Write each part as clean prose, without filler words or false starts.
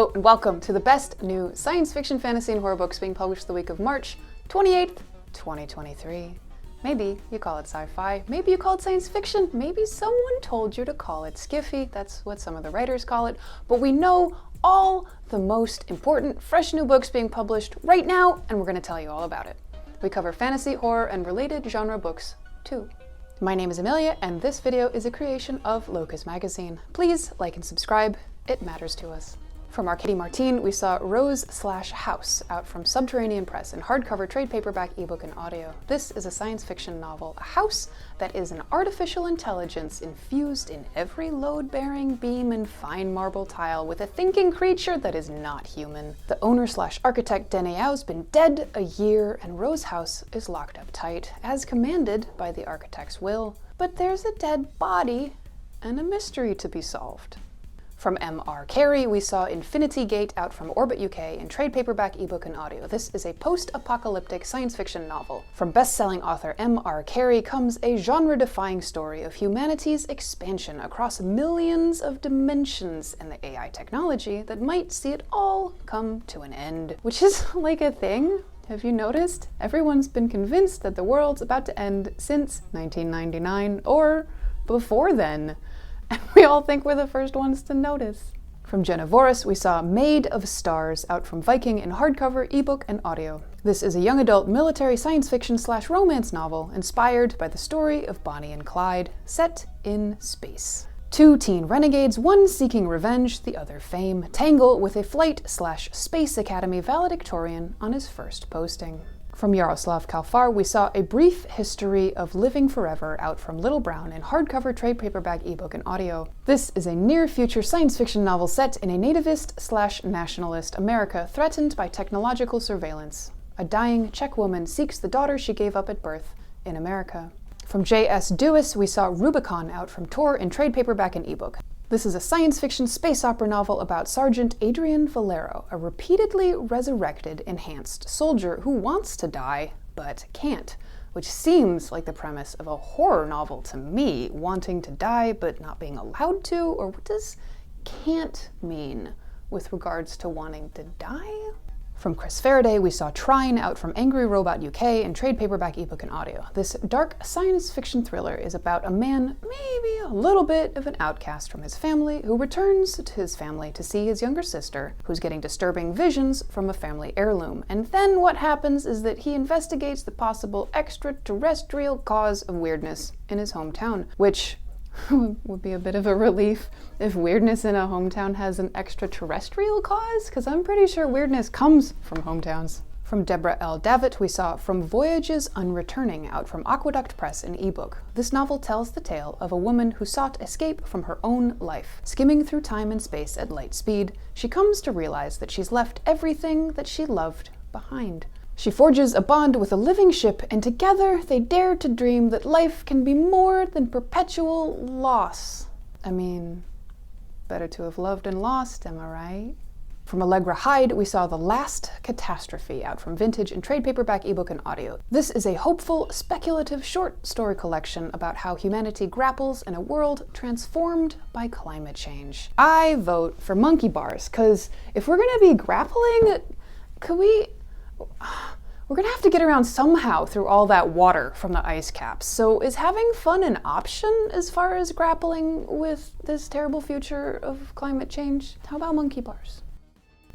Hello and welcome to the best new science fiction, fantasy, and horror books being published the week of March 28th, 2023. Maybe you call it sci-fi, maybe you call it science fiction, maybe someone told you to call it skiffy, that's what some of the writers call it, but we know all the most important fresh new books being published right now, and we're going to tell you all about it. We cover fantasy, horror, and related genre books too. My name is Amelia, and this video is a creation of Locus magazine. Please like and subscribe, it matters to us. From Arcady Martin, we saw Rose/House out from Subterranean Press in hardcover, trade paperback, ebook, and audio. This is a science fiction novel, a house that is an artificial intelligence infused in every load-bearing beam and fine marble tile with a thinking creature that is not human. The owner/architect Dene Yao's been dead a year, and Rose House is locked up tight, as commanded by the architect's will. But there's a dead body and a mystery to be solved. From M.R. Carey, we saw Infinity Gait Out from Orbit UK in trade paperback, ebook, and audio. This is a post-apocalyptic science fiction novel. From best-selling author M.R. Carey comes a genre-defying story of humanity's expansion across millions of dimensions and the AI technology that might see it all come to an end. Which is like a thing. Have you noticed? Everyone's been convinced that the world's about to end since 1999 or before then. And we all think we're the first ones to notice. From Jenna Voris, we saw Maid of Stars out from Viking in hardcover, ebook, and audio. This is a young adult military science fiction/romance novel inspired by the story of Bonnie and Clyde, set in space. Two teen renegades, one seeking revenge, the other fame, tangle with a flight/space academy valedictorian on his first posting. From Jaroslav Kalfar, we saw A Brief History of Living Forever out from Little Brown in hardcover, trade paperback, ebook, and audio. This is a near-future science fiction novel set in a nativist/nationalist America threatened by technological surveillance. A dying Czech woman seeks the daughter she gave up at birth in America. From J.S. Dewis, we saw Rubicon out from Tor in trade paperback and ebook. This is a science fiction space opera novel about Sergeant Adrian Valero, a repeatedly resurrected, enhanced soldier who wants to die, but can't, which seems like the premise of a horror novel to me, wanting to die but not being allowed to, or what does can't mean with regards to wanting to die? From Chris Faraday, we saw Trine Out from Angry Robot UK in trade paperback, ebook, and audio. This dark science fiction thriller is about a man, maybe a little bit of an outcast from his family, who returns to his family to see his younger sister, who's getting disturbing visions from a family heirloom. And then what happens is that he investigates the possible extraterrestrial cause of weirdness in his hometown, which would be a bit of a relief if weirdness in a hometown has an extraterrestrial cause, because I'm pretty sure weirdness comes from hometowns. From Deborah L. Davitt, we saw From Voyages, Unreturning out from Aqueduct Press in ebook. This novel tells the tale of a woman who sought escape from her own life. Skimming through time and space at light speed, she comes to realize that she's left everything that she loved behind. She forges a bond with a living ship, and together they dare to dream that life can be more than perpetual loss. I mean, better to have loved and lost, am I right? From Allegra Hyde, we saw The Last Catastrophe out from Vintage in trade paperback, ebook, and audio. This is a hopeful, speculative short story collection about how humanity grapples in a world transformed by climate change. I vote for monkey bars, because if we're gonna be grappling, we're gonna have to get around somehow through all that water from the ice caps. So is having fun an option as far as grappling with this terrible future of climate change? How about monkey bars?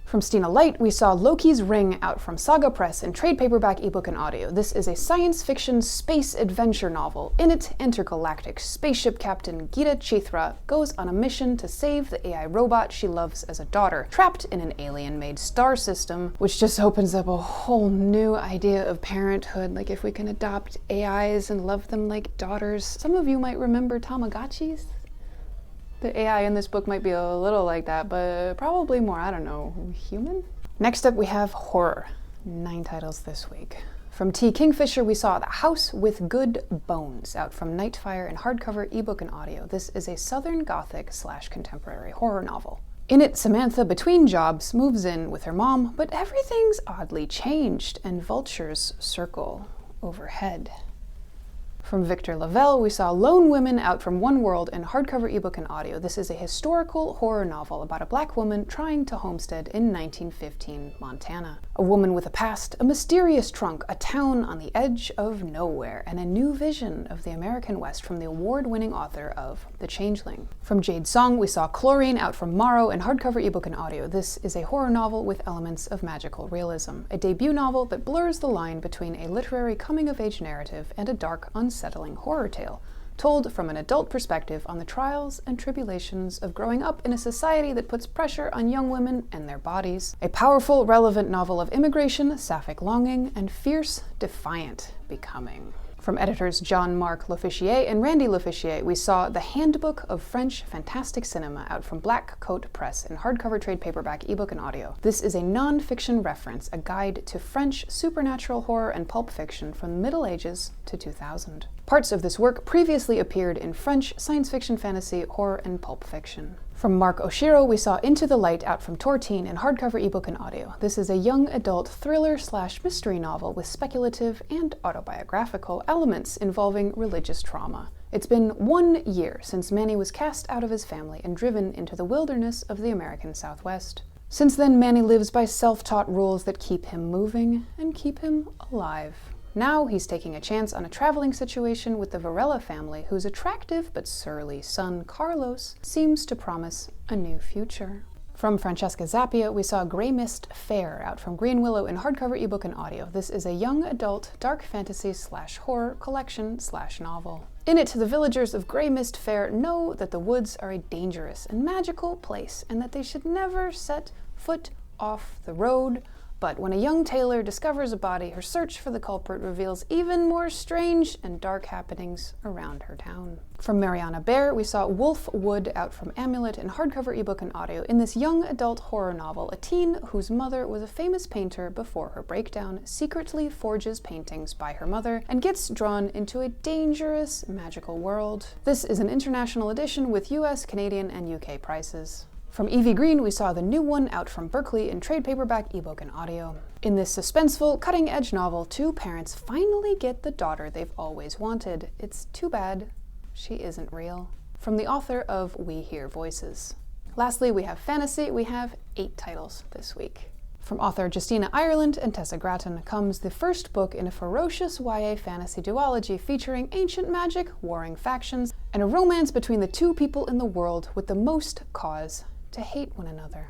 From Stina Leicht, we saw Loki's Ring out from Saga Press in trade paperback, ebook, and audio. This is a science fiction space adventure novel. In it, intergalactic spaceship captain Gita Chithra goes on a mission to save the AI robot she loves as a daughter, trapped in an alien-made star system, which just opens up a whole new idea of parenthood, like if we can adopt AIs and love them like daughters. Some of you might remember Tamagotchis. The AI in this book might be a little like that, but probably more, I don't know, human? Next up we have horror. 9 titles this week. From T. Kingfisher, we saw The House with Good Bones out from Nightfire in hardcover, ebook, and audio. This is a Southern Gothic/contemporary horror novel. In it, Samantha, between jobs, moves in with her mom, but everything's oddly changed and vultures circle overhead. From Victor LaValle, we saw Lone Women Out from One World in hardcover ebook and audio. This is a historical horror novel about a black woman trying to homestead in 1915 Montana. A woman with a past, a mysterious trunk, a town on the edge of nowhere, and a new vision of the American West from the award-winning author of The Changeling. From Jade Song, we saw Chlorine Out from Morrow in hardcover ebook and audio. This is a horror novel with elements of magical realism, a debut novel that blurs the line between a literary coming-of-age narrative and a dark, unsettling horror tale, told from an adult perspective on the trials and tribulations of growing up in a society that puts pressure on young women and their bodies. A powerful, relevant novel of immigration, sapphic longing, and fierce, defiant becoming. From editors Jean-Marc L'Officier and Randy L'Officier, we saw The Handbook of French Fantastic Cinema out from Black Coat Press in hardcover trade paperback, ebook, and audio. This is a non-fiction reference, a guide to French supernatural horror and pulp fiction from the Middle Ages to 2000. Parts of this work previously appeared in French science fiction, fantasy, horror, and pulp fiction. From Mark Oshiro, we saw Into the Light out from Tortine in hardcover ebook and audio. This is a young adult thriller/mystery novel with speculative and autobiographical elements involving religious trauma. It's been 1 year since Manny was cast out of his family and driven into the wilderness of the American Southwest. Since then, Manny lives by self-taught rules that keep him moving and keep him alive. Now he's taking a chance on a traveling situation with the Varela family, whose attractive but surly son, Carlos, seems to promise a new future. From Francesca Zappia, we saw Grey Mist Fair out from Green Willow in hardcover ebook and audio. This is a young adult dark fantasy/horror collection/novel. In it, the villagers of Grey Mist Fair know that the woods are a dangerous and magical place and that they should never set foot off the road. But when a young tailor discovers a body, her search for the culprit reveals even more strange and dark happenings around her town. From Marianna Baer, we saw Wolfwood Out from Amulet in hardcover ebook and audio. In this young adult horror novel, a teen whose mother was a famous painter before her breakdown secretly forges paintings by her mother and gets drawn into a dangerous magical world. This is an international edition with US, Canadian, and UK prices. From Evie Green, we saw The New One out from Berkeley in trade paperback, ebook, and audio. In this suspenseful, cutting-edge novel, two parents finally get the daughter they've always wanted. It's too bad she isn't real. From the author of We Hear Voices. Lastly, we have fantasy. We have 8 titles this week. From author Justina Ireland and Tessa Gratton comes the first book in a ferocious YA fantasy duology featuring ancient magic, warring factions, and a romance between the two people in the world with the most cause to hate one another.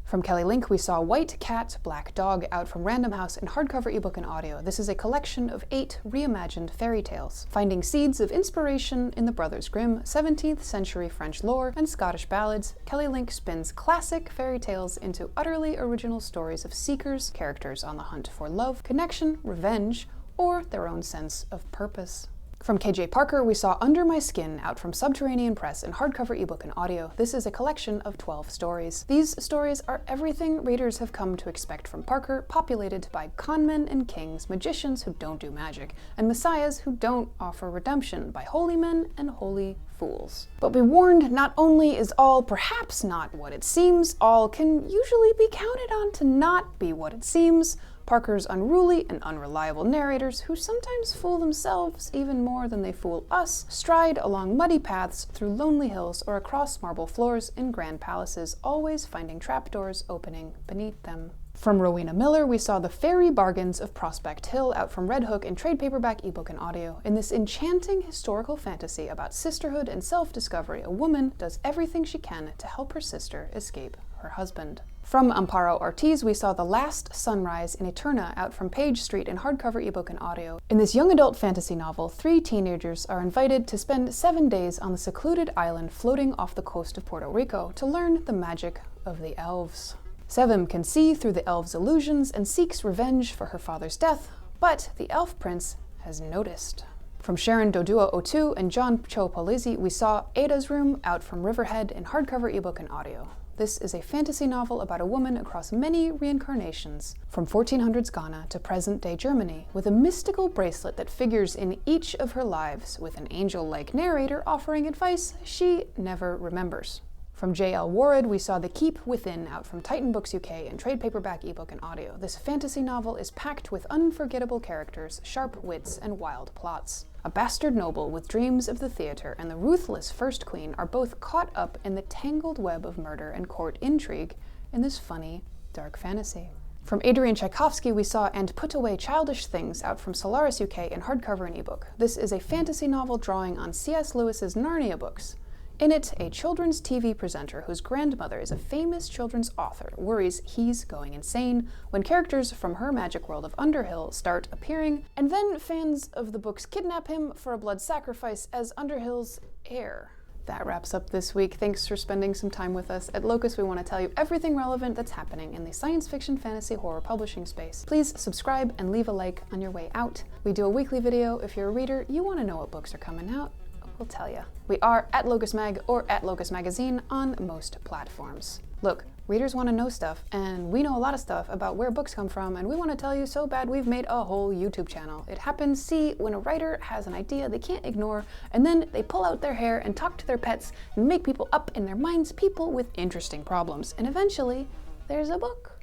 From Kelly Link, we saw White Cat, Black Dog out from Random House in hardcover ebook and audio. This is a collection of 8 reimagined fairy tales, finding seeds of inspiration in the Brothers Grimm, 17th century French lore, and Scottish ballads. Kelly Link spins classic fairy tales into utterly original stories of seekers, characters on the hunt for love, connection, revenge, or their own sense of purpose. From KJ Parker, we saw Under My Skin out from Subterranean Press in hardcover ebook and audio. This is a collection of 12 stories. These stories are everything readers have come to expect from Parker, populated by conmen and kings, magicians who don't do magic, and messiahs who don't offer redemption by holy men and holy fools. But be warned, not only is all perhaps not what it seems, all can usually be counted on to not be what it seems. Parker's unruly and unreliable narrators, who sometimes fool themselves even more than they fool us, stride along muddy paths through lonely hills or across marble floors in grand palaces, always finding trapdoors opening beneath them. From Rowena Miller, we saw The Fairy Bargains of Prospect Hill out from Red Hook in trade paperback, ebook, and audio. In this enchanting historical fantasy about sisterhood and self-discovery, a woman does everything she can to help her sister escape her husband. From Amparo Ortiz, we saw The Last Sunrise in Eterna out from Page Street in hardcover, ebook, and audio. In this young adult fantasy novel, 3 teenagers are invited to spend 7 days on the secluded island floating off the coast of Puerto Rico to learn the magic of the elves. Sevim can see through the elves' illusions and seeks revenge for her father's death, but the elf prince has noticed. From Sharon Dodua O2 and John Cho Polizzi, we saw Ada's Room out from Riverhead in hardcover, ebook, and audio. This is a fantasy novel about a woman across many reincarnations, from 1400s Ghana to present-day Germany, with a mystical bracelet that figures in each of her lives, with an angel-like narrator offering advice she never remembers. From J.L. Warred, we saw The Keep Within out from Titan Books UK in trade paperback, ebook, and audio. This fantasy novel is packed with unforgettable characters, sharp wits, and wild plots. A bastard noble with dreams of the theater and the ruthless first queen are both caught up in the tangled web of murder and court intrigue in this funny, dark fantasy. From Adrian Tchaikovsky, we saw And Put Away Childish Things, out from Solaris UK in hardcover and ebook. This is a fantasy novel drawing on C.S. Lewis's Narnia books. In it, a children's TV presenter whose grandmother is a famous children's author worries he's going insane when characters from her magic world of Underhill start appearing, and then fans of the books kidnap him for a blood sacrifice as Underhill's heir. That wraps up this week. Thanks for spending some time with us. At Locus, we want to tell you everything relevant that's happening in the science fiction, fantasy, horror publishing space. Please subscribe and leave a like on your way out. We do a weekly video. If you're a reader, you want to know what books are coming out, we'll tell you. We are at Locus Mag or at Locus Magazine on most platforms. Look, readers want to know stuff, and we know a lot of stuff about where books come from, and we want to tell you so bad we've made a whole YouTube channel. It happens, see, when a writer has an idea they can't ignore, and then they pull out their hair and talk to their pets and make people up in their minds people with interesting problems. And eventually, there's a book.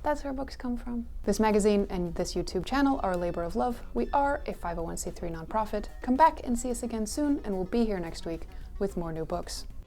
That's where books come from. This magazine and this YouTube channel are a labor of love. We are a 501c3 nonprofit. Come back and see us again soon, and we'll be here next week with more new books.